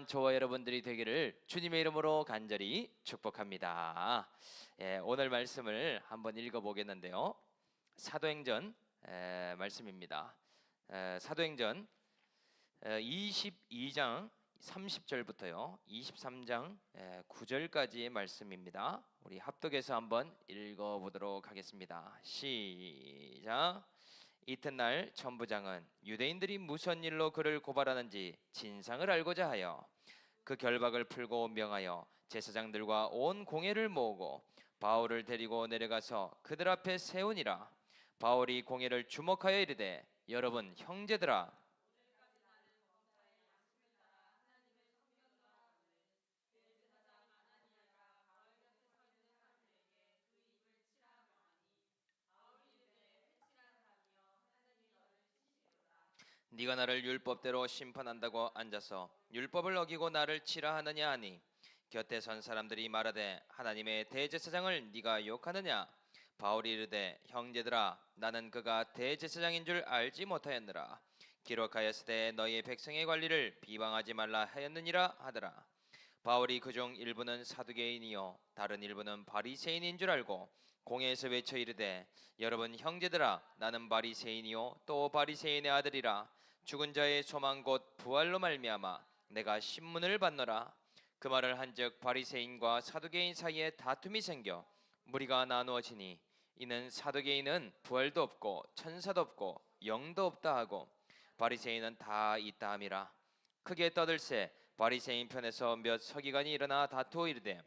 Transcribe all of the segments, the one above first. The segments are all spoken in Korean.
저와 여러분들이 되기를 주님의 이름으로 간절히 축복합니다. 오늘 말씀을 한번 읽어보겠는데요. 사도행전 말씀입니다. 사도행전 22장 30절부터요 23장 9절까지의 말씀입니다. 우리 합독해서 한번 읽어보도록 하겠습니다. 시작. 이튿날 천부장은 유대인들이 무슨 일로 그를 고발하는지 진상을 알고자 하여 그 결박을 풀고 명하여 제사장들과 온 공회를 모으고 바울을 데리고 내려가서 그들 앞에 세우니라. 바울이 공회를 주목하여 이르되, 여러분 형제들아, 네가 나를 율법대로 심판한다고 앉아서 율법을 어기고 나를 치라 하느냐 하니, 곁에 선 사람들이 말하되 하나님의 대제사장을 네가 욕하느냐. 바울이 이르되, 형제들아, 나는 그가 대제사장인 줄 알지 못하였느라. 기록하였으되 너희의 백성의 관리를 비방하지 말라 하였느니라 하더라. 바울이 그중 일부는 사두개인이요 다른 일부는 바리새인인 줄 알고 공회에서 외쳐 이르되, 여러분 형제들아, 나는 바리새인이요 또 바리새인의 아들이라. 죽은 자의 소망 곧 부활로 말미암아 내가 신문을 받노라. 그 말을 한즉 바리새인과 사두개인 사이에 다툼이 생겨 무리가 나누어지니, 이는 사두개인은 부활도 없고 천사도 없고 영도 없다 하고 바리새인은 다 있다 함이라. 크게 떠들새 바리새인 편에서 몇 서기관이 일어나 다투어 이르되,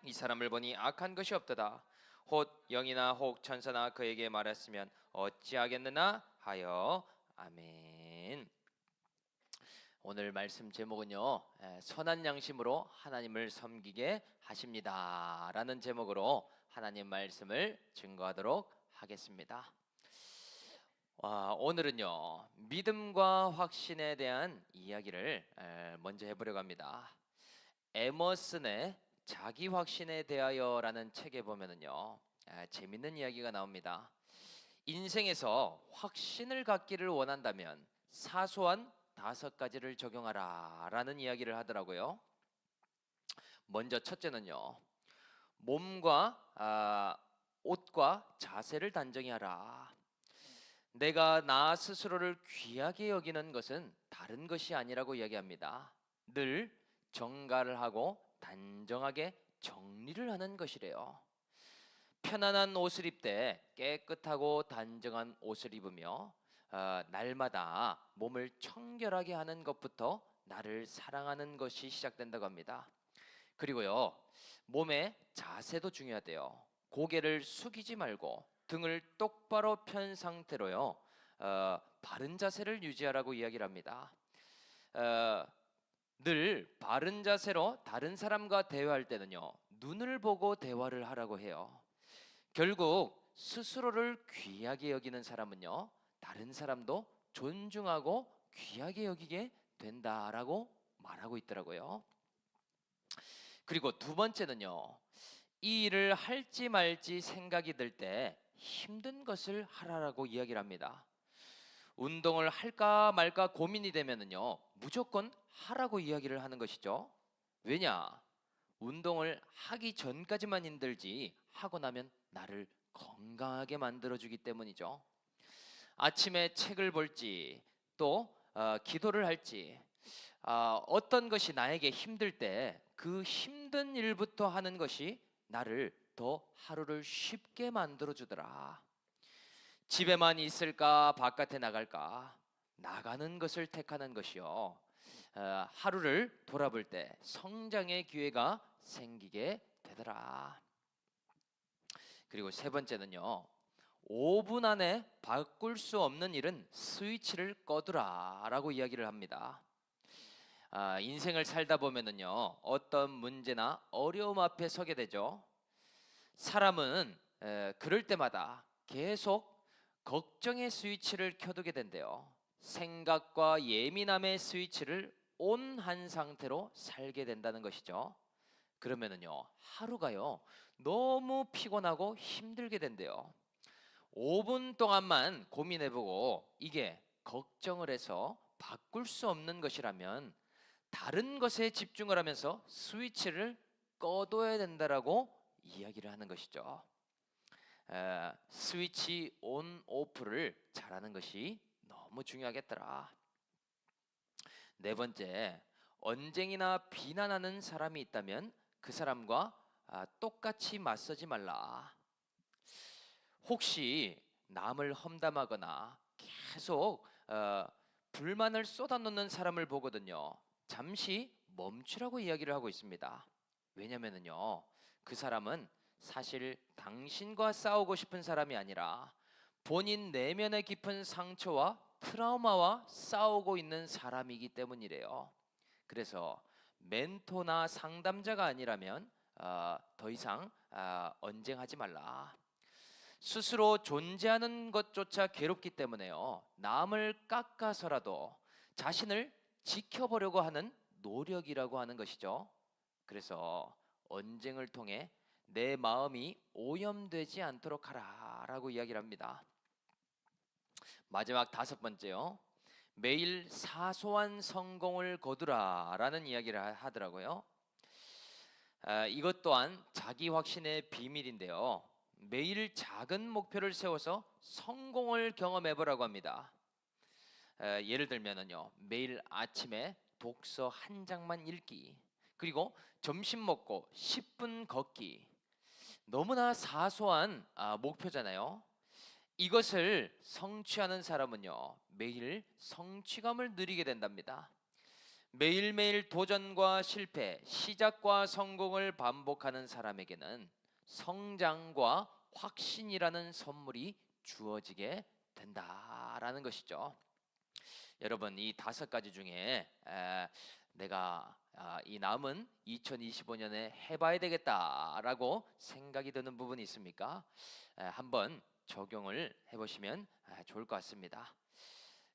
이 사람을 보니 악한 것이 없도다. 혹 영이나 혹 천사나 그에게 말했으면 어찌하겠느냐 하여. 아멘. 오늘 말씀 제목은요, 선한 양심으로 하나님을 섬기게 하십니다 라는 제목으로 하나님 말씀을 증거하도록 하겠습니다. 오늘은요, 믿음과 확신에 대한 이야기를 먼저 해보려고 합니다. 에머슨의 자기 확신에 대하여 라는 책에 보면은요, 재밌는 이야기가 나옵니다. 인생에서 확신을 갖기를 원한다면 사소한 5가지를 적용하라 라는 이야기를 하더라고요. 먼저 첫째는요, 몸과 옷과 자세를 단정히 하라. 내가 나 스스로를 귀하게 여기는 것은 다른 것이 아니라고 이야기합니다. 늘 정갈을 하고 단정하게 정리를 하는 것이래요. 편안한 옷을 입되 깨끗하고 단정한 옷을 입으며 날마다 몸을 청결하게 하는 것부터 나를 사랑하는 것이 시작된다고 합니다. 그리고요, 몸의 자세도 중요하대요. 고개를 숙이지 말고 등을 똑바로 편 상태로요, 바른 자세를 유지하라고 이야기를 합니다. 늘 바른 자세로 다른 사람과 대화할 때는요, 눈을 보고 대화를 하라고 해요. 결국 스스로를 귀하게 여기는 사람은요, 다른 사람도 존중하고 귀하게 여기게 된다라고 말하고 있더라고요. 그리고 두 번째는요, 이 일을 할지 말지 생각이 들 때 힘든 것을 하라라고 이야기를 합니다. 운동을 할까 말까 고민이 되면은요, 무조건 하라고 이야기를 하는 것이죠. 왜냐? 운동을 하기 전까지만 힘들지 하고 나면 나를 건강하게 만들어주기 때문이죠. 아침에 책을 볼지 또 기도를 할지, 어떤 것이 나에게 힘들 때 그 힘든 일부터 하는 것이 나를 더 하루를 쉽게 만들어주더라. 집에만 있을까 바깥에 나갈까? 나가는 것을 택하는 것이요, 하루를 돌아볼 때 성장의 기회가 생기게 되더라. 그리고 세 번째는요, 5분 안에 바꿀 수 없는 일은 스위치를 꺼두라 라고 이야기를 합니다. 인생을 살다 보면은요, 어떤 문제나 어려움 앞에 서게 되죠. 사람은 그럴 때마다 계속 걱정의 스위치를 켜두게 된대요. 생각과 예민함의 스위치를 온 한 상태로 살게 된다는 것이죠. 그러면은요, 하루가요 너무 피곤하고 힘들게 된대요. 5분 동안만 고민해보고 이게 걱정을 해서 바꿀 수 없는 것이라면 다른 것에 집중을 하면서 스위치를 꺼둬야 된다라고 이야기를 하는 것이죠. 스위치 온 오프를 잘하는 것이 너무 중요하겠더라. 네 번째, 언쟁이나 비난하는 사람이 있다면 그 사람과 똑같이 맞서지 말라. 혹시 남을 험담하거나 계속 불만을 쏟아놓는 사람을 보거든요. 잠시 멈추라고 이야기를 하고 있습니다. 왜냐면은요, 그 사람은 사실 당신과 싸우고 싶은 사람이 아니라 본인 내면의 깊은 상처와 트라우마와 싸우고 있는 사람이기 때문이래요. 그래서 멘토나 상담자가 아니라면 더 이상 언쟁하지 말라. 스스로 존재하는 것조차 괴롭기 때문에요. 남을 깎아서라도 자신을 지켜보려고 하는 노력이라고 하는 것이죠. 그래서 언쟁을 통해 내 마음이 오염되지 않도록 하라라고 이야기를 합니다. 마지막 다섯 번째요. 매일 사소한 성공을 거두라라는 이야기를 하더라고요. 이것 또한 자기 확신의 비밀인데요. 매일 작은 목표를 세워서 성공을 경험해 보라고 합니다. 예를 들면은요, 매일 아침에 독서 한 장만 읽기, 그리고 점심 먹고 10분 걷기. 너무나 사소한 목표잖아요. 이것을 성취하는 사람은요, 매일 성취감을 누리게 된답니다. 매일매일 도전과 실패, 시작과 성공을 반복하는 사람에게는 성장과 확신이라는 선물이 주어지게 된다라는 것이죠. 여러분, 이 다섯 가지 중에 내가 이 남은 2025년에 해봐야 되겠다라고 생각이 드는 부분이 있습니까? 한번 적용을 해보시면 좋을 것 같습니다.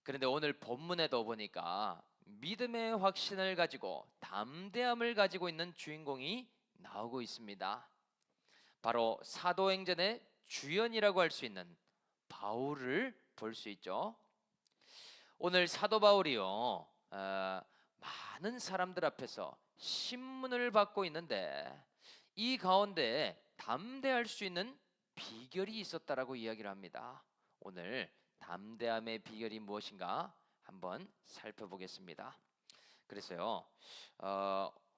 그런데 오늘 본문에도 보니까 믿음의 확신을 가지고 담대함을 가지고 있는 주인공이 나오고 있습니다. 바로 사도행전의 주연이라고 할 수 있는 바울을 볼 수 있죠. 오늘 사도 바울이요, 많은 사람들 앞에서 신문을 받고 있는데 이 가운데 담대할 수 있는 비결이 있었다라고 이야기를 합니다. 오늘 담대함의 비결이 무엇인가 한번 살펴보겠습니다. 그래서요,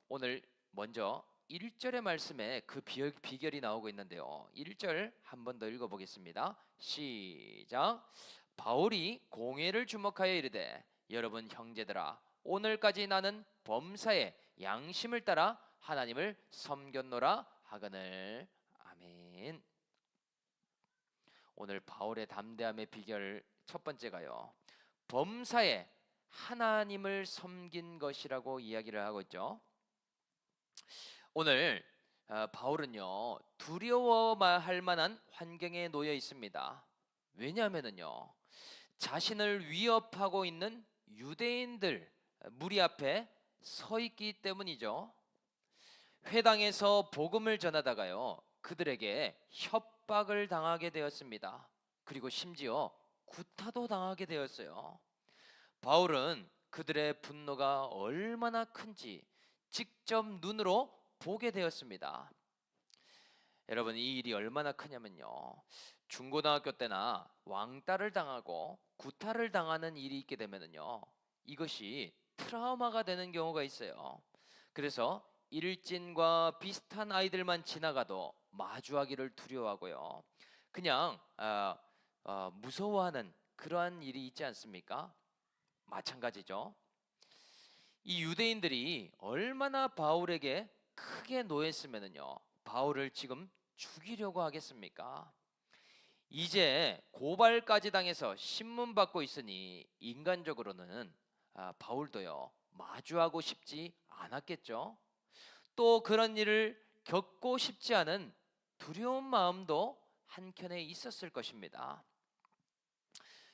오늘 먼저 1절의 말씀에 그 비결이 나오고 있는데요. 1절 한 번 더 읽어보겠습니다. 시작. 바울이 공회를 주목하여 이르되 여러분 형제들아, 오늘까지 나는 범사에 양심을 따라 하나님을 섬겼노라 하거늘. 아멘. 오늘 바울의 담대함의 비결 첫 번째가요, 범사에 하나님을 섬긴 것이라고 이야기를 하고 있죠. 오늘 바울은요, 두려워할 만한 환경에 놓여 있습니다. 왜냐하면요, 자신을 위협하고 있는 유대인들 무리 앞에 서 있기 때문이죠. 회당에서 복음을 전하다가요, 그들에게 협박을 당하게 되었습니다. 그리고 심지어 구타도 당하게 되었어요. 바울은 그들의 분노가 얼마나 큰지 직접 눈으로 보게 되었습니다. 여러분, 이 일이 얼마나 크냐면요, 중고등학교 때나 왕따를 당하고 구타를 당하는 일이 있게 되면요, 이것이 트라우마가 되는 경우가 있어요. 그래서 일진과 비슷한 아이들만 지나가도 마주하기를 두려워하고요, 그냥 무서워하는 그러한 일이 있지 않습니까? 마찬가지죠. 이 유대인들이 얼마나 바울에게 크게 노했으면요, 바울을 지금 죽이려고 하겠습니까? 이제 고발까지 당해서 신문 받고 있으니 인간적으로는 바울도요, 마주하고 싶지 않았겠죠. 또 그런 일을 겪고 싶지 않은 두려운 마음도 한켠에 있었을 것입니다.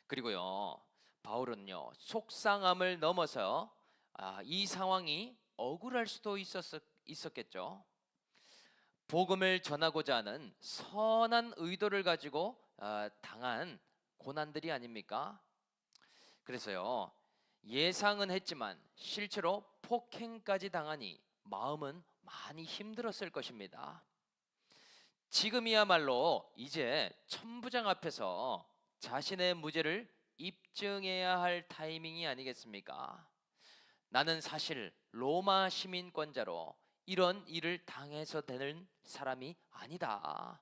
그리고요, 바울은요, 속상함을 넘어서 이 상황이 억울할 수도 있었겠죠. 복음을 전하고자 하는 선한 의도를 가지고 당한 고난들이 아닙니까? 그래서요, 예상은 했지만 실제로 폭행까지 당하니 마음은 많이 힘들었을 것입니다. 지금이야말로 이제 천부장 앞에서 자신의 무죄를 입증해야 할 타이밍이 아니겠습니까? 나는 사실 로마 시민권자로 이런 일을 당해서 되는 사람이 아니다.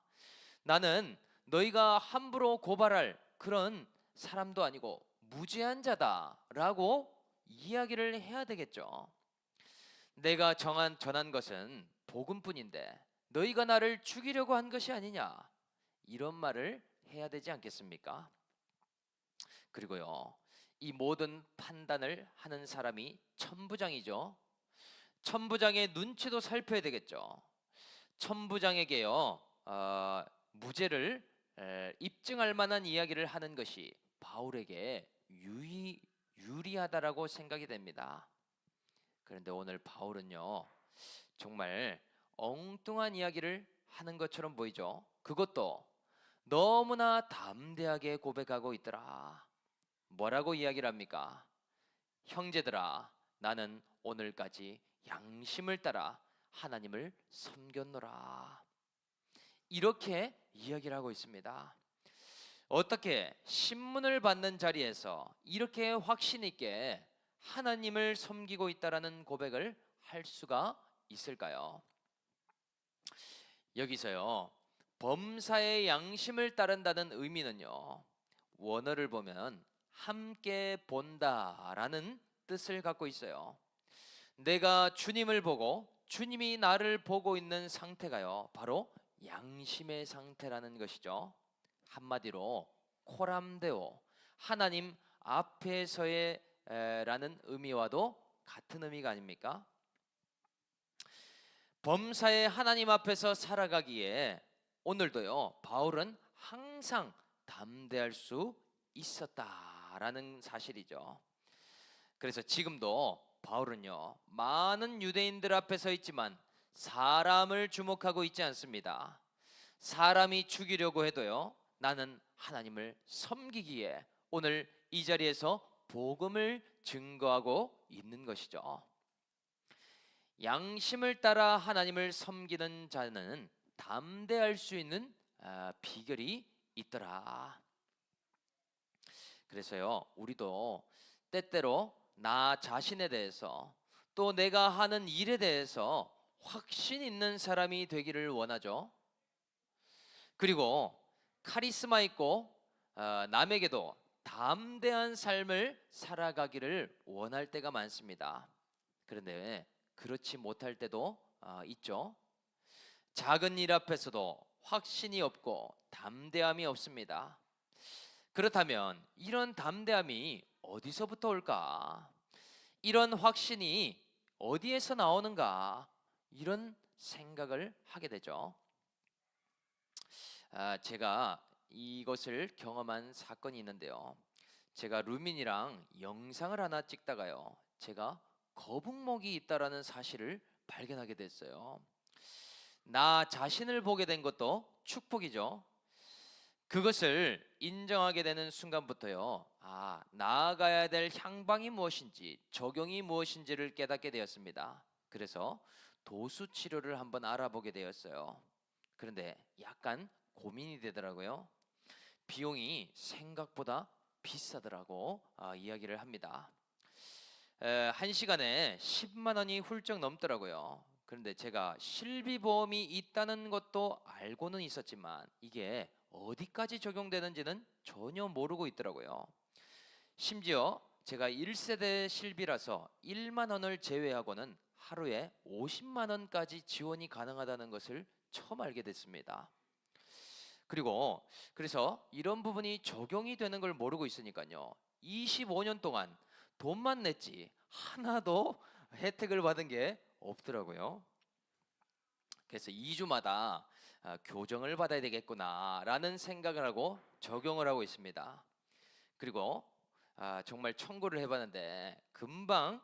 나는 너희가 함부로 고발할 그런 사람도 아니고 무죄한 자다라고 이야기를 해야 되겠죠. 내가 전한 것은 복음뿐인데 너희가 나를 죽이려고 한 것이 아니냐, 이런 말을 해야 되지 않겠습니까? 그리고요, 이 모든 판단을 하는 사람이 천부장이죠. 천부장의 눈치도 살펴야 되겠죠. 천부장에게요, 무죄를 입증할 만한 이야기를 하는 것이 바울에게 유리하다라고 생각이 됩니다. 그런데 오늘 바울은요, 정말 엉뚱한 이야기를 하는 것처럼 보이죠. 그것도 너무나 담대하게 고백하고 있더라. 뭐라고 이야기를 합니까? 형제들아, 나는 오늘까지 양심을 따라 하나님을 섬겼노라. 이렇게 이야기를 하고 있습니다. 어떻게 신문을 받는 자리에서 이렇게 확신 있게 하나님을 섬기고 있다라는 고백을 할 수가 있을까요? 여기서요, 범사의 양심을 따른다는 의미는요, 원어를 보면 함께 본다라는 뜻을 갖고 있어요. 내가 주님을 보고 주님이 나를 보고 있는 상태가요, 바로 양심의 상태라는 것이죠. 한마디로 코람데오, 하나님 앞에서의 라는 의미와도 같은 의미가 아닙니까? 범사의 하나님 앞에서 살아가기에 오늘도요, 바울은 항상 담대할 수 있었다라는 사실이죠. 그래서 지금도 바울은요, 많은 유대인들 앞에 서 있지만 사람을 주목하고 있지 않습니다. 사람이 죽이려고 해도요, 나는 하나님을 섬기기에 오늘 이 자리에서 복음을 증거하고 있는 것이죠. 양심을 따라 하나님을 섬기는 자는 담대할 수 있는 비결이 있더라. 그래서요, 우리도 때때로 나 자신에 대해서 또 내가 하는 일에 대해서 확신 있는 사람이 되기를 원하죠. 그리고 카리스마 있고 남에게도 담대한 삶을 살아가기를 원할 때가 많습니다. 그런데 그렇지 못할 때도 있죠. 작은 일 앞에서도 확신이 없고 담대함이 없습니다. 그렇다면 이런 담대함이 어디서부터 올까? 이런 확신이 어디에서 나오는가? 이런 생각을 하게 되죠. 제가 이것을 경험한 사건이 있는데요. 제가 루민이랑 영상을 하나 찍다가요, 제가 거북목이 있다라는 사실을 발견하게 됐어요. 나 자신을 보게 된 것도 축복이죠. 그것을 인정하게 되는 순간부터요, 나아가야 될 향방이 무엇인지, 적용이 무엇인지를 깨닫게 되었습니다. 그래서 도수 치료를 한번 알아보게 되었어요. 그런데 약간 고민이 되더라고요. 비용이 생각보다 비싸더라고 이야기를 합니다. 1시간에 10만 원이 훌쩍 넘더라고요. 그런데 제가 실비보험이 있다는 것도 알고는 있었지만 이게 어디까지 적용되는지는 전혀 모르고 있더라고요. 심지어 제가 1세대 실비라서 1만 원을 제외하고는 하루에 50만 원까지 지원이 가능하다는 것을 처음 알게 됐습니다. 그래서 이런 부분이 적용이 되는 걸 모르고 있으니까요, 25년 동안 돈만 냈지 하나도 혜택을 받은 게 없더라고요. 그래서 2주마다 교정을 받아야 되겠구나 라는 생각을 하고 적용을 하고 있습니다. 그리고 정말 청구를 해봤는데 금방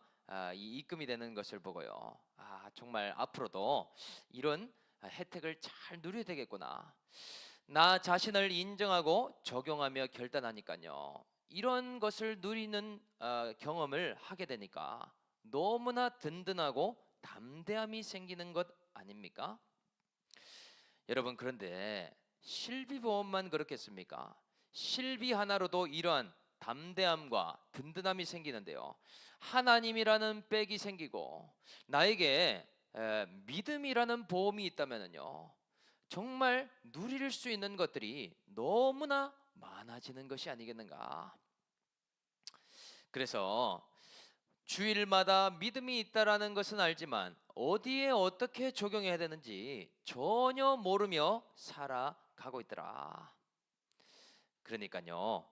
이 입금이 되는 것을 보고요, 정말 앞으로도 이런 혜택을 잘 누려야 되겠구나, 나 자신을 인정하고 적용하며 결단하니까요, 이런 것을 누리는 경험을 하게 되니까 너무나 든든하고 담대함이 생기는 것 아닙니까? 여러분, 그런데 실비보험만 그렇겠습니까? 실비 하나로도 이러한 담대함과 든든함이 생기는데요, 하나님이라는 백이 생기고 나에게 믿음이라는 보험이 있다면요, 정말 누릴 수 있는 것들이 너무나 많아지는 것이 아니겠는가. 그래서 주일마다 믿음이 있다라는 것은 알지만 어디에 어떻게 적용해야 되는지 전혀 모르며 살아가고 있더라. 그러니까요,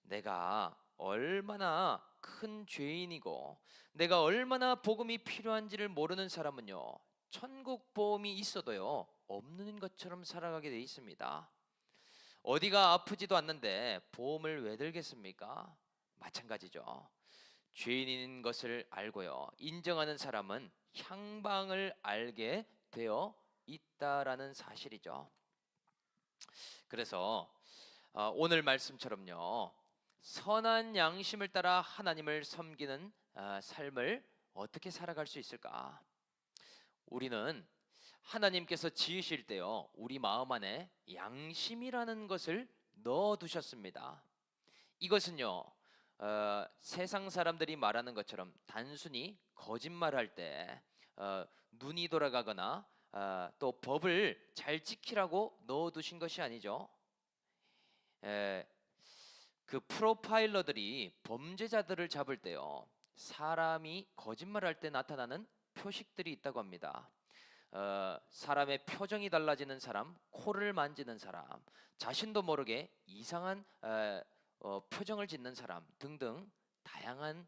내가 얼마나 큰 죄인이고 내가 얼마나 복음이 필요한지를 모르는 사람은요, 천국 보험이 있어도요 없는 것처럼 살아가게 돼 있습니다. 어디가 아프지도 않는데 보험을 왜 들겠습니까? 마찬가지죠. 죄인인 것을 알고요, 인정하는 사람은 향방을 알게 되어 있다라는 사실이죠. 그래서 오늘 말씀처럼요, 선한 양심을 따라 하나님을 섬기는 삶을 어떻게 살아갈 수 있을까? 우리는 하나님께서 지으실 때요, 우리 마음 안에 양심이라는 것을 넣어 두셨습니다. 이것은요, 세상 사람들이 말하는 것처럼 단순히 거짓말할 때 눈이 돌아가거나 또 법을 잘 지키라고 넣어두신 것이 아니죠. 에, 그 프로파일러들이 범죄자들을 잡을 때요, 사람이 거짓말할 때 나타나는 표식들이 있다고 합니다. 사람의 표정이 달라지는 사람, 코를 만지는 사람, 자신도 모르게 이상한 표정을 짓는 사람 등등 다양한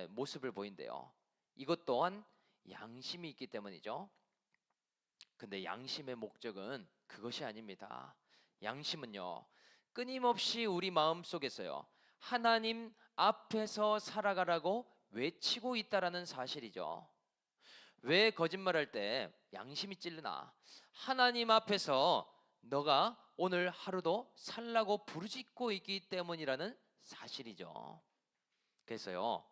모습을 보인대요. 이것 또한 양심이 있기 때문이죠. 근데 양심의 목적은 그것이 아닙니다. 양심은요, 끊임없이 우리 마음속에서요, 하나님 앞에서 살아가라고 외치고 있다라는 사실이죠. 왜 거짓말할 때 양심이 찔르나? 하나님 앞에서 너가 오늘 하루도 살라고 부르짖고 있기 때문이라는 사실이죠. 그래서요,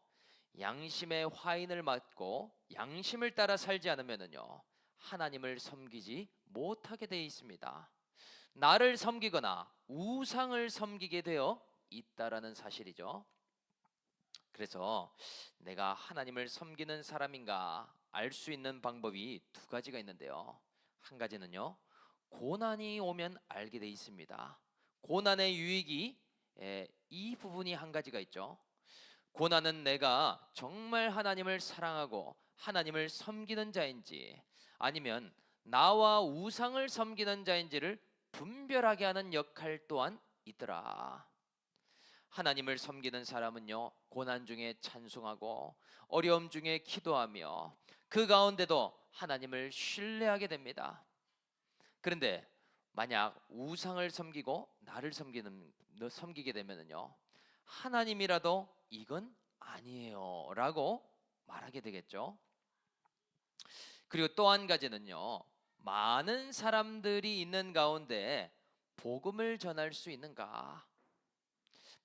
양심의 화인을 맞고 양심을 따라 살지 않으면요, 하나님을 섬기지 못하게 되어 있습니다. 나를 섬기거나 우상을 섬기게 되어 있다라는 사실이죠. 그래서 내가 하나님을 섬기는 사람인가 알 수 있는 방법이 두 가지가 있는데요. 한 가지는요, 고난이 오면 알게 돼 있습니다. 고난의 유익이 이 부분이 한 가지가 있죠. 고난은 내가 정말 하나님을 사랑하고 하나님을 섬기는 자인지 아니면 나와 우상을 섬기는 자인지를 분별하게 하는 역할 또한 있더라. 하나님을 섬기는 사람은요, 고난 중에 찬송하고 어려움 중에 기도하며 그 가운데도 하나님을 신뢰하게 됩니다. 그런데 만약 우상을 섬기고 나를 섬기게 되면요, 하나님이라도 이건 아니에요 라고 말하게 되겠죠. 그리고 또 한 가지는요, 많은 사람들이 있는 가운데 복음을 전할 수 있는가,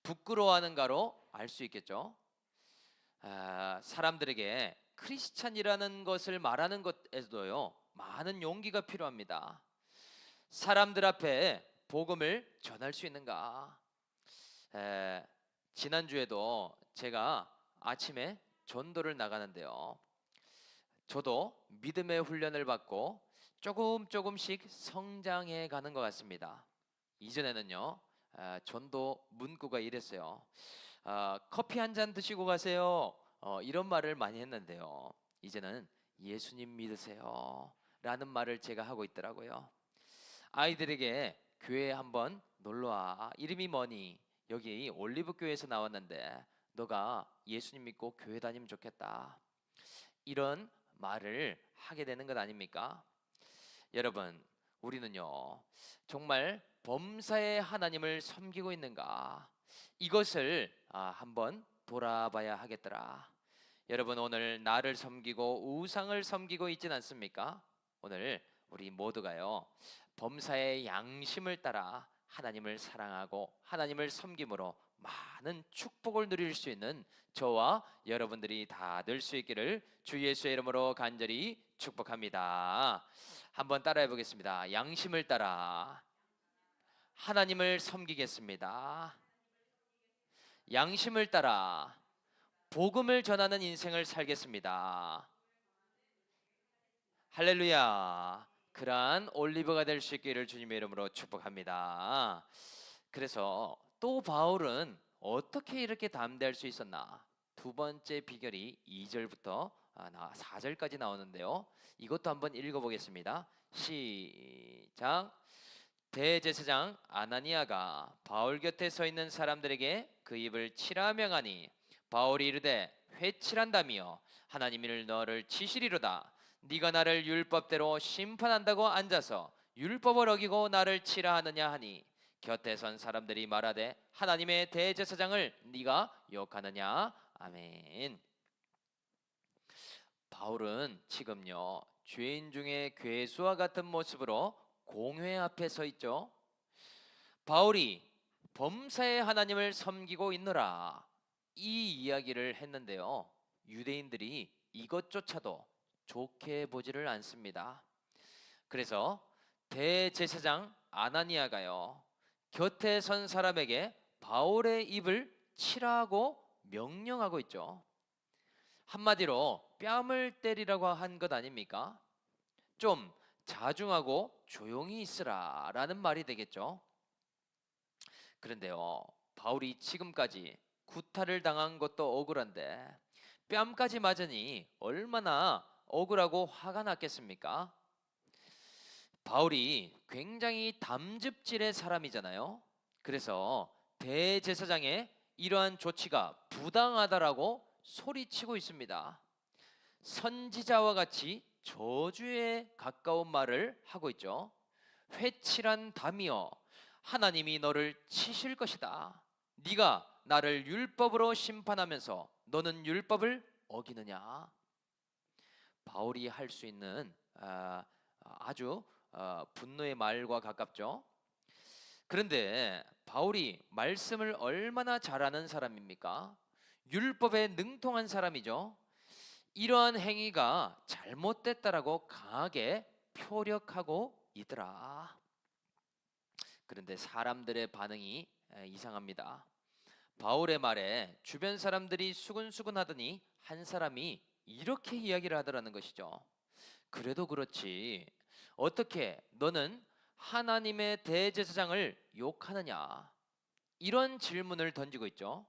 부끄러워하는가로 알 수 있겠죠. 사람들에게 크리스찬이라는 것을 말하는 것에서도요, 많은 용기가 필요합니다. 사람들 앞에 복음을 전할 수 있는가. 지난주에도 제가 아침에 전도를 나가는데요, 저도 믿음의 훈련을 받고 조금씩 성장해 가는 것 같습니다. 이전에는요, 전도 문구가 이랬어요. 커피 한 잔 드시고 가세요. 이런 말을 많이 했는데요, 이제는 예수님 믿으세요 라는 말을 제가 하고 있더라고요. 아이들에게 교회에 한번 놀러와. 이름이 뭐니? 여기 올리브교회에서 나왔는데 너가 예수님 믿고 교회 다니면 좋겠다. 이런 말을 하게 되는 것 아닙니까? 여러분, 우리는요, 정말 범사의 하나님을 섬기고 있는가, 이것을 한번 돌아봐야 하겠더라. 여러분, 오늘 나를 섬기고 우상을 섬기고 있진 않습니까? 오늘 우리 모두가요, 범사의 양심을 따라 하나님을 사랑하고 하나님을 섬김으로 많은 축복을 누릴 수 있는 저와 여러분들이 다 될 수 있기를 주 예수의 이름으로 간절히 축복합니다. 한번 따라해 보겠습니다. 양심을 따라 하나님을 섬기겠습니다. 양심을 따라 복음을 전하는 인생을 살겠습니다. 할렐루야. 그러한 올리브가 될 수 있기를 주님의 이름으로 축복합니다. 그래서 또 바울은 어떻게 이렇게 담대할 수 있었나? 두 번째 비결이 2절부터 4절까지 나오는데요. 이것도 한번 읽어보겠습니다. 시작. 대제사장 아나니아가 바울 곁에 서 있는 사람들에게 그 입을 치라 명하니 바울이 이르되 회칠한다며 하나님이 너를 치시리로다. 네가 나를 율법대로 심판한다고 앉아서 율법을 어기고 나를 치라 하느냐 하니 곁에 선 사람들이 말하되 하나님의 대제사장을 네가 욕하느냐. 아멘. 바울은 지금요 죄인 중에 괴수와 같은 모습으로 공회 앞에 서 있죠. 바울이 범사의 하나님을 섬기고 있노라 이 이야기를 했는데요. 유대인들이 이것조차도 좋게 보지를 않습니다. 그래서 대제사장 아나니아가요 곁에 선 사람에게 바울의 입을 치라고 명령하고 있죠. 한마디로 뺨을 때리라고 한 것 아닙니까? 좀 자중하고 조용히 있으라 라는 말이 되겠죠. 그런데요 바울이 지금까지 구타를 당한 것도 억울한데 뺨까지 맞으니 얼마나 억울하고 화가 났겠습니까? 바울이 굉장히 담즙질의 사람이잖아요. 그래서 대제사장의 이러한 조치가 부당하다라고 소리치고 있습니다. 선지자와 같이 저주에 가까운 말을 하고 있죠. 회칠한 담이여 하나님이 너를 치실 것이다. 네가 나를 율법으로 심판하면서 너는 율법을 어기느냐. 바울이 할 수 있는 아주 분노의 말과 가깝죠. 그런데 바울이 말씀을 얼마나 잘하는 사람입니까? 율법에 능통한 사람이죠. 이러한 행위가 잘못됐다라고 강하게 표력하고 있더라. 그런데 사람들의 반응이 이상합니다. 바울의 말에 주변 사람들이 수근수근 하더니 한 사람이 이렇게 이야기를 하더라는 것이죠. 그래도 그렇지 어떻게 너는 하나님의 대제사장을 욕하느냐 이런 질문을 던지고 있죠.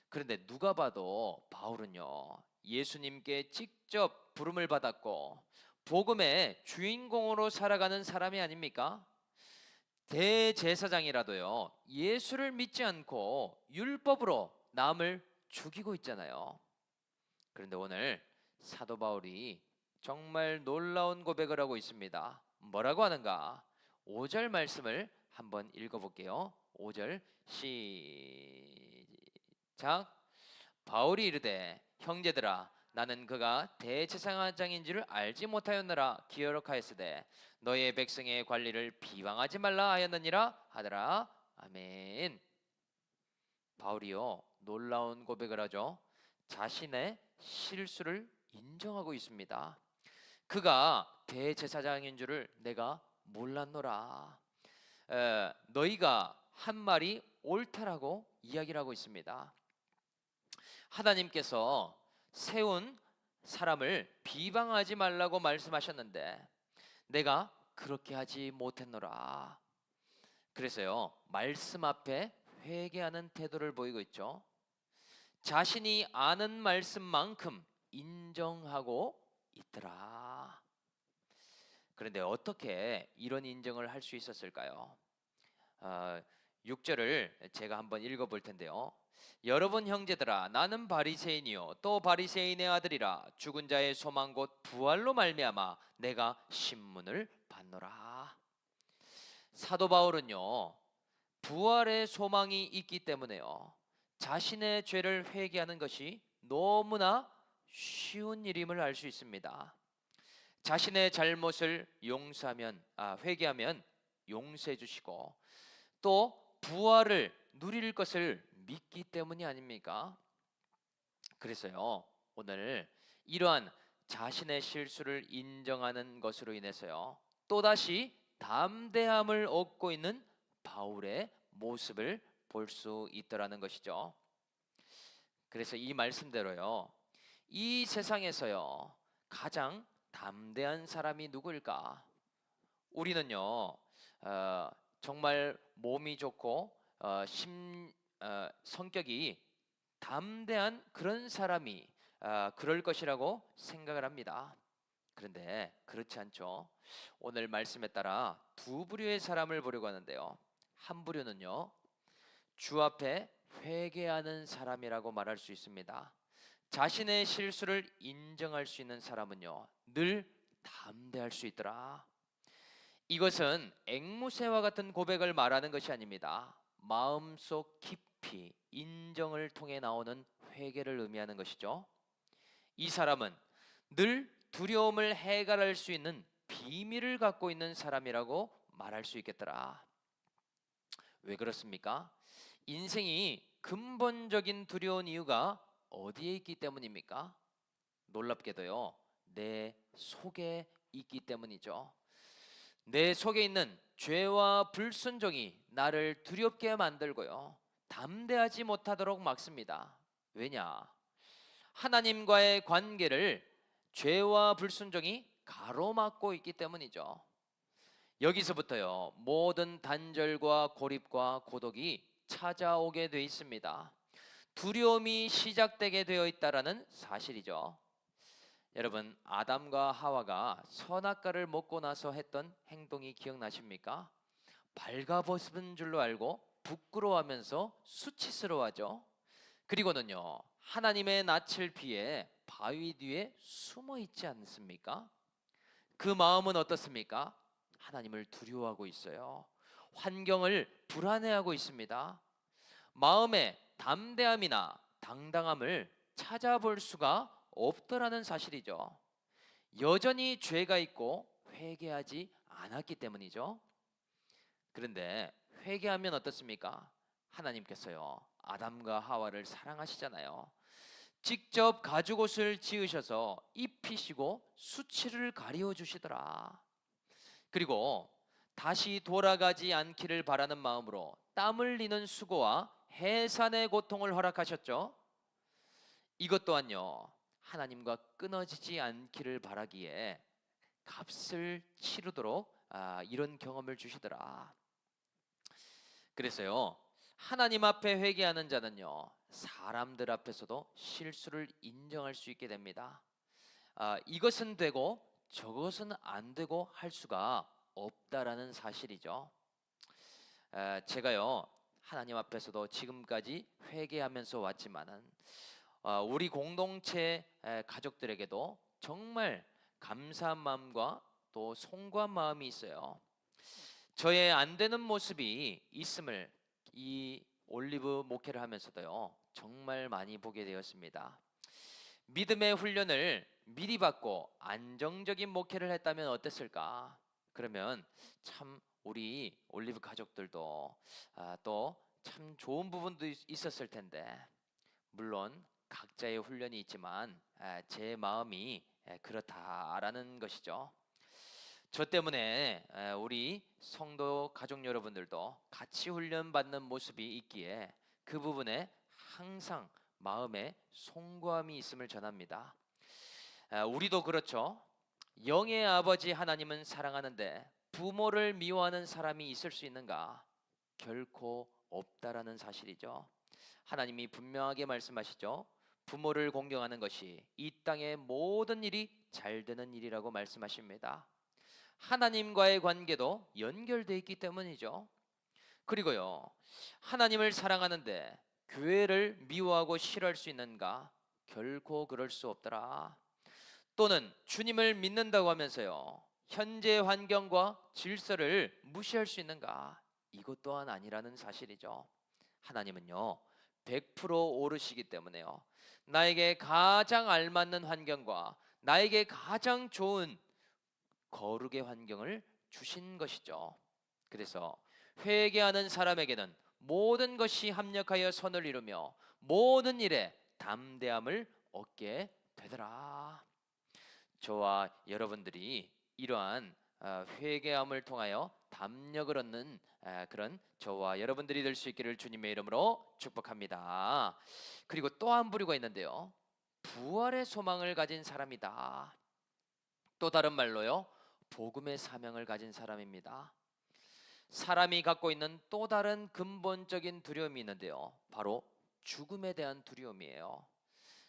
그런데 누가 봐도 바울은요 예수님께 직접 부름을 받았고 복음의 주인공으로 살아가는 사람이 아닙니까? 대제사장이라도요 예수를 믿지 않고 율법으로 남을 죽이고 있잖아요. 그런데 오늘 사도 바울이 정말 놀라운 고백을 하고 있습니다. 뭐라고 하는가? 5절 말씀을 한번 읽어볼게요. 5절 시작. 바울이 이르되 형제들아 나는 그가 대제사장인 줄 알지 못하였느라 기어록하였으되 너의 백성의 관리를 비방하지 말라 하였느니라 하더라. 아멘. 바울이요 놀라운 고백을 하죠. 자신의 실수를 인정하고 있습니다. 그가 대제사장인 줄을 내가 몰랐노라. 너희가 한 말이 옳다라고 이야기를 하고 있습니다. 하나님께서 세운 사람을 비방하지 말라고 말씀하셨는데 내가 그렇게 하지 못했노라. 그래서요 말씀 앞에 회개하는 태도를 보이고 있죠. 자신이 아는 말씀만큼 인정하고 있더라. 그런데 어떻게 이런 인정을 할 수 있었을까요? 6절을 제가 한번 읽어볼 텐데요. 여러분 형제들아 나는 바리새인이요 또 바리새인의 아들이라 죽은 자의 소망 곧 부활로 말미암아 내가 신문을 받노라. 사도 바울은요 부활의 소망이 있기 때문에요 자신의 죄를 회개하는 것이 너무나 쉬운 일임을 알 수 있습니다. 자신의 잘못을 회개하면 용서해 주시고 또 부활을 누릴 것을 믿기 때문이 아닙니까? 그래서요, 오늘 이러한 자신의 실수를 인정하는 것으로 인해서요, 또다시 담대함을 얻고 있는 바울의 모습을 볼 수 있더라는 것이죠. 그래서 이 말씀대로요, 이 세상에서요, 가장 담대한 사람이 누구일까? 우리는요, 정말 몸이 좋고 성격이 담대한 그런 사람이 그럴 것이라고 생각을 합니다. 그런데 그렇지 않죠. 오늘 말씀에 따라 두 부류의 사람을 보려고 하는데요, 한 부류는요, 주 앞에 회개하는 사람이라고 말할 수 있습니다. 자신의 실수를 인정할 수 있는 사람은요, 늘 담대할 수 있더라. 이것은 앵무새와 같은 고백을 말하는 것이 아닙니다. 마음속 깊이 인정을 통해 나오는 회개를 의미하는 것이죠. 이 사람은 늘 두려움을 해결할 수 있는 비밀을 갖고 있는 사람이라고 말할 수 있겠더라. 왜 그렇습니까? 인생이 근본적인 두려운 이유가 어디에 있기 때문입니까? 놀랍게도요, 내 속에 있기 때문이죠. 내 속에 있는 죄와 불순종이 나를 두렵게 만들고요, 담대하지 못하도록 막습니다. 왜냐? 하나님과의 관계를 죄와 불순종이 가로막고 있기 때문이죠. 여기서부터요, 모든 단절과 고립과 고독이 찾아오게 돼 있습니다. 두려움이 시작되게 되어 있다라는 사실이죠. 여러분, 아담과 하와가 선악과를 먹고 나서 했던 행동이 기억나십니까? 발가벗은 줄로 알고 부끄러워하면서 수치스러워하죠. 그리고는요, 하나님의 낯을 피해 바위 뒤에 숨어 있지 않습니까? 그 마음은 어떻습니까? 하나님을 두려워하고 있어요. 환경을 불안해하고 있습니다. 마음의 담대함이나 당당함을 찾아볼 수가 없더라는 사실이죠. 여전히 죄가 있고 회개하지 않았기 때문이죠. 그런데 회개하면 어떻습니까? 하나님께서요, 아담과 하와를 사랑하시잖아요. 직접 가죽옷을 지으셔서 입히시고 수치를 가리워 주시더라. 그리고 다시 돌아가지 않기를 바라는 마음으로 땀 흘리는 수고와 해산의 고통을 허락하셨죠. 이것 또한요, 하나님과 끊어지지 않기를 바라기에 값을 치르도록 이런 경험을 주시더라. 그래서요, 하나님 앞에 회개하는 자는요, 사람들 앞에서도 실수를 인정할 수 있게 됩니다. 이것은 되고 저것은 안 되고 할 수가 없다라는 사실이죠. 제가요, 하나님 앞에서도 지금까지 회개하면서 왔지만은 우리 공동체 가족들에게도 정말 감사한 마음과 또 송구한 마음이 있어요. 저의 안 되는 모습이 있음을 이 올리브 목회를 하면서도요, 정말 많이 보게 되었습니다. 믿음의 훈련을 미리 받고 안정적인 목회를 했다면 어땠을까? 그러면 참 우리 올리브 가족들도 또 참 좋은 부분도 있었을 텐데, 물론 각자의 훈련이 있지만 제 마음이 그렇다라는 것이죠. 저 때문에 우리 성도 가족 여러분들도 같이 훈련받는 모습이 있기에 그 부분에 항상 마음에 송구함이 있음을 전합니다. 우리도 그렇죠. 영의 아버지 하나님은 사랑하는데 부모를 미워하는 사람이 있을 수 있는가? 결코 없다라는 사실이죠. 하나님이 분명하게 말씀하시죠. 부모를 공경하는 것이 이 땅의 모든 일이 잘 되는 일이라고 말씀하십니다. 하나님과의 관계도 연결되어 있기 때문이죠. 그리고요, 하나님을 사랑하는데 교회를 미워하고 싫어할 수 있는가? 결코 그럴 수 없더라. 또는 주님을 믿는다고 하면서요, 현재 환경과 질서를 무시할 수 있는가? 이것 또한 아니라는 사실이죠. 하나님은요, 100% 오르시기 때문에요, 나에게 가장 알맞는 환경과 나에게 가장 좋은 거룩의 환경을 주신 것이죠. 그래서 회개하는 사람에게는 모든 것이 합력하여 선을 이루며 모든 일에 담대함을 얻게 되더라. 저와 여러분들이 이러한 회개함을 통하여 담력을 얻는 그런 저와 여러분들이 될 수 있기를 주님의 이름으로 축복합니다. 그리고 또 한 부류가 있는데요, 부활의 소망을 가진 사람이다. 또 다른 말로요, 복음의 사명을 가진 사람입니다. 사람이 갖고 있는 또 다른 근본적인 두려움이 있는데요, 바로 죽음에 대한 두려움이에요.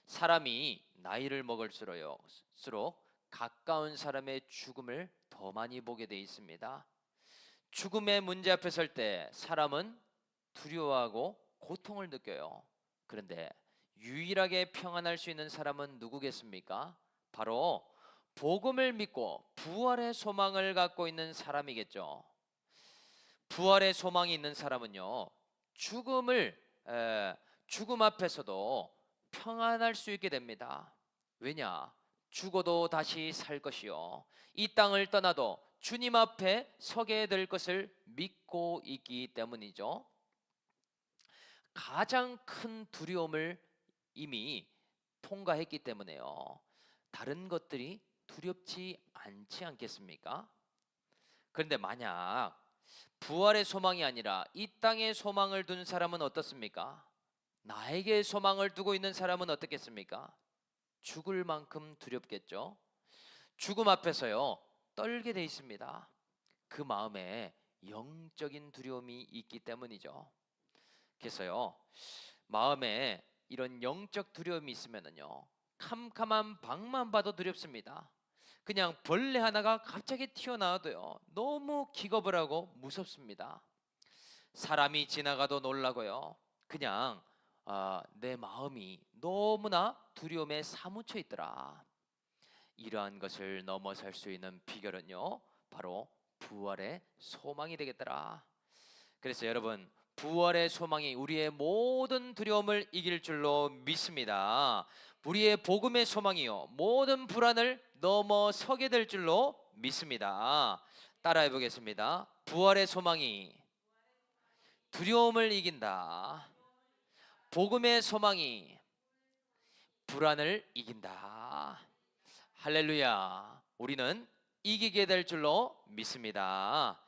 사람이 나이를 먹을수록 가까운 사람의 죽음을 더 많이 보게 돼 있습니다. 죽음의 문제 앞에 설 때 사람은 두려워하고 고통을 느껴요. 그런데 유일하게 평안할 수 있는 사람은 누구겠습니까? 바로 복음을 믿고 부활의 소망을 갖고 있는 사람이겠죠. 부활의 소망이 있는 사람은요, 죽음 앞에서도 평안할 수 있게 됩니다. 왜냐? 죽어도 다시 살 것이요, 이 땅을 떠나도 주님 앞에 서게 될 것을 믿고 있기 때문이죠. 가장 큰 두려움을 이미 통과했기 때문에요, 다른 것들이 두렵지 않지 않겠습니까? 그런데 만약 부활의 소망이 아니라 이 땅에 소망을 둔 사람은 어떻습니까? 나에게 소망을 두고 있는 사람은 어떻겠습니까? 죽을 만큼 두렵겠죠. 죽음 앞에서요, 떨게 돼 있습니다. 그 마음에 영적인 두려움이 있기 때문이죠. 그래서요, 마음에 이런 영적 두려움이 있으면은요, 캄캄한 방만 봐도 두렵습니다. 그냥 벌레 하나가 갑자기 튀어나와도요, 너무 기겁을 하고 무섭습니다. 사람이 지나가도 놀라고요, 그냥 내 마음이 너무나 두려움에 사무쳐 있더라. 이러한 것을 넘어설 수 있는 비결은요, 바로 부활의 소망이 되겠더라. 그래서 여러분, 부활의 소망이 우리의 모든 두려움을 이길 줄로 믿습니다. 우리의 복음의 소망이요, 모든 불안을 넘어서게 될 줄로 믿습니다. 따라해 보겠습니다. 부활의 소망이 두려움을 이긴다. 복음의 소망이 불안을 이긴다. 할렐루야. 우리는 이기게 될 줄로 믿습니다.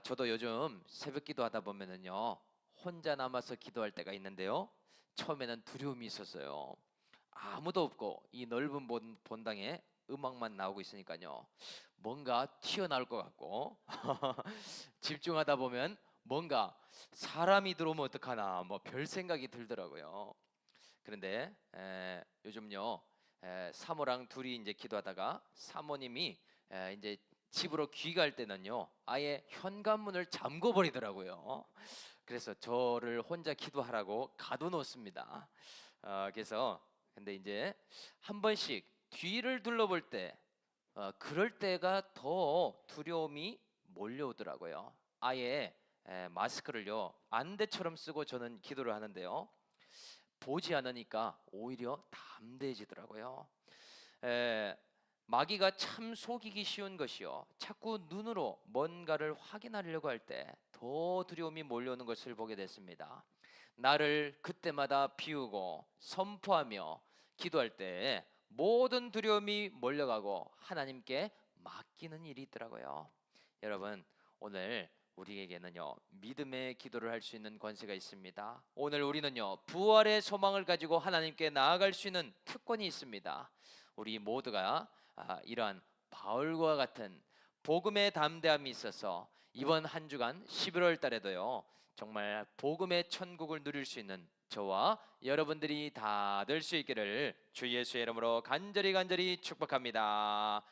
저도 요즘 새벽 기도하다 보면은요, 혼자 남아서 기도할 때가 있는데요, 처음에는 두려움이 있었어요. 아무도 없고 이 넓은 본당에 음악만 나오고 있으니까요, 뭔가 튀어나올 것 같고 집중하다 보면 뭔가 사람이 들어오면 어떡하나 뭐 별 생각이 들더라고요. 그런데 요즘요, 사모랑 둘이 이제 기도하다가 사모님이 이제 집으로 귀가할 때는요, 아예 현관문을 잠궈 버리더라고요. 그래서 저를 혼자 기도하라고 가둬놓습니다. 그래서 근데 이제 한 번씩 뒤를 둘러볼 때 그럴 때가 더 두려움이 몰려오더라고요. 아예 마스크를요, 안대처럼 쓰고 저는 기도를 하는데요, 보지 않으니까 오히려 담대해지더라고요. 에, 마귀가 참 속이기 쉬운 것이요, 자꾸 눈으로 뭔가를 확인하려고 할 때 더 두려움이 몰려오는 것을 보게 됐습니다. 나를 그때마다 비우고 선포하며 기도할 때 모든 두려움이 몰려가고 하나님께 맡기는 일이 있더라고요. 여러분, 오늘 우리에게는요, 믿음의 기도를 할 수 있는 권세가 있습니다. 오늘 우리는요, 부활의 소망을 가지고 하나님께 나아갈 수 있는 특권이 있습니다. 우리 모두가 이러한 바울과 같은 복음의 담대함이 있어서 이번 한 주간 11월 달에도요, 정말 복음의 천국을 누릴 수 있는 저와 여러분들이 다 될 수 있기를 주 예수의 이름으로 간절히 축복합니다.